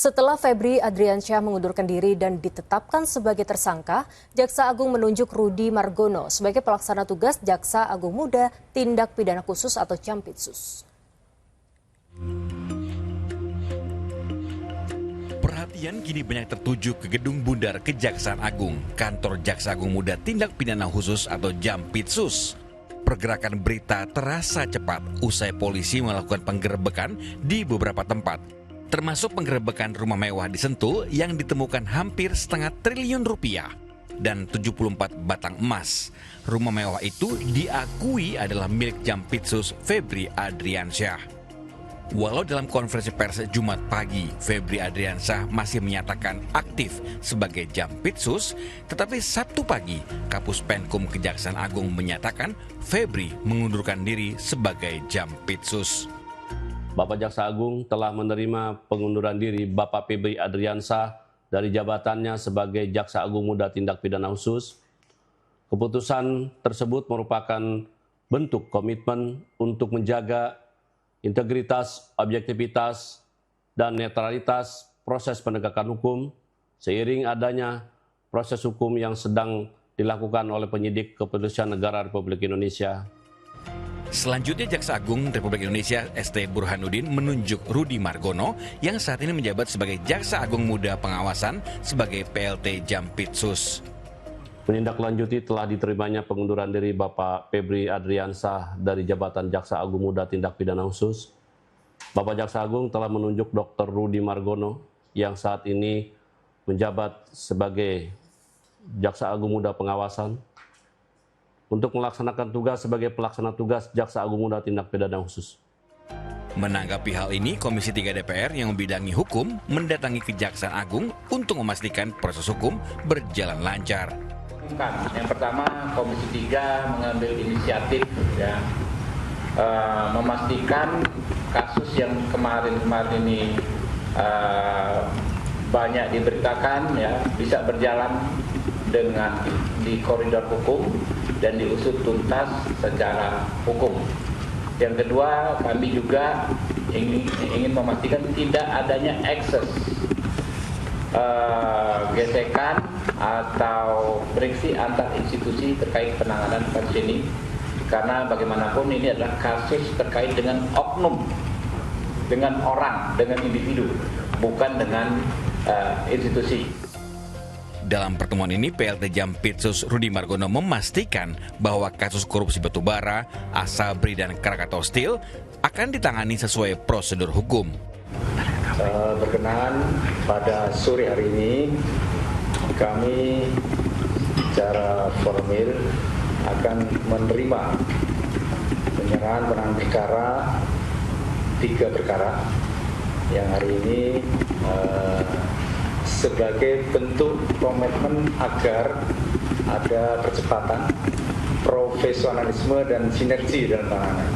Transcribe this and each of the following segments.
Setelah Febri Adriansyah mengundurkan diri dan ditetapkan sebagai tersangka, Jaksa Agung menunjuk Rudy Margono sebagai pelaksana tugas Jaksa Agung Muda Tindak Pidana Khusus atau Jampitsus. Perhatian kini banyak tertuju ke Gedung Bundar Kejaksaan Agung, kantor Jaksa Agung Muda Tindak Pidana Khusus atau Jampitsus. Pergerakan berita terasa cepat usai polisi melakukan penggerebekan di beberapa tempat, termasuk penggerebekan rumah mewah di Sentul yang ditemukan hampir setengah triliun rupiah dan 74 batang emas. Rumah mewah itu diakui adalah milik Jampitsus Febri Adriansyah. Walau dalam konferensi pers Jumat pagi, Febri Adriansyah masih menyatakan aktif sebagai Jampitsus, tetapi Sabtu pagi, Kapus Penkum Kejaksaan Agung menyatakan Febri mengundurkan diri sebagai Jampitsus. Bapak Jaksa Agung telah menerima pengunduran diri Bapak Febri Adriansyah dari jabatannya sebagai Jaksa Agung Muda Tindak Pidana Khusus. Keputusan tersebut merupakan bentuk komitmen untuk menjaga integritas, objektivitas, dan netralitas proses penegakan hukum seiring adanya proses hukum yang sedang dilakukan oleh penyidik Kepolisian Negara Republik Indonesia. Selanjutnya, Jaksa Agung Republik Indonesia ST Burhanuddin menunjuk Rudy Margono yang saat ini menjabat sebagai Jaksa Agung Muda Pengawasan sebagai PLT Jampitsus. Menindaklanjuti telah diterimanya pengunduran diri Bapak Febri Adriansyah dari jabatan Jaksa Agung Muda Tindak Pidana Khusus. Bapak Jaksa Agung telah menunjuk Dr. Rudy Margono yang saat ini menjabat sebagai Jaksa Agung Muda Pengawasan untuk melaksanakan tugas sebagai pelaksana tugas Jaksa Agung Muda Tindak Pidana Khusus. Menanggapi hal ini, Komisi 3 DPR yang membidangi hukum mendatangi Kejaksaan Agung untuk memastikan proses hukum berjalan lancar. Yang pertama, Komisi 3 mengambil inisiatif memastikan kasus yang kemarin ini banyak diberitakan bisa berjalan dengan di koridor hukum dan diusut tuntas secara hukum. Yang kedua, kami juga ingin memastikan tidak adanya ekses gesekan atau friksi antar institusi terkait penanganan kasus ini, karena bagaimanapun ini adalah kasus terkait dengan oknum, dengan orang, dengan individu, bukan dengan institusi. Dalam pertemuan ini, PLT Jampitsus Rudy Margono memastikan bahwa kasus korupsi batubara, Asabri, dan Krakatau Steel akan ditangani sesuai prosedur hukum. Berkenaan pada sore hari ini, kami secara formal akan menerima penyerahan penanganan perkara 3 perkara yang hari ini sebagai bentuk komitmen agar ada percepatan, profesionalisme, dan sinergi dalam penanganan.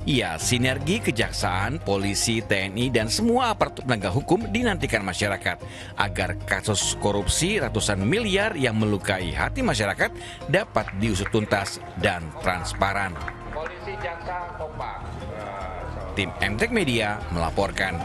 Ya, sinergi kejaksaan, polisi, TNI, dan semua aparat penegak hukum dinantikan masyarakat agar kasus korupsi ratusan miliar yang melukai hati masyarakat dapat diusut tuntas dan transparan. Polisi, jaksa, kompak. Tim MTek Media melaporkan.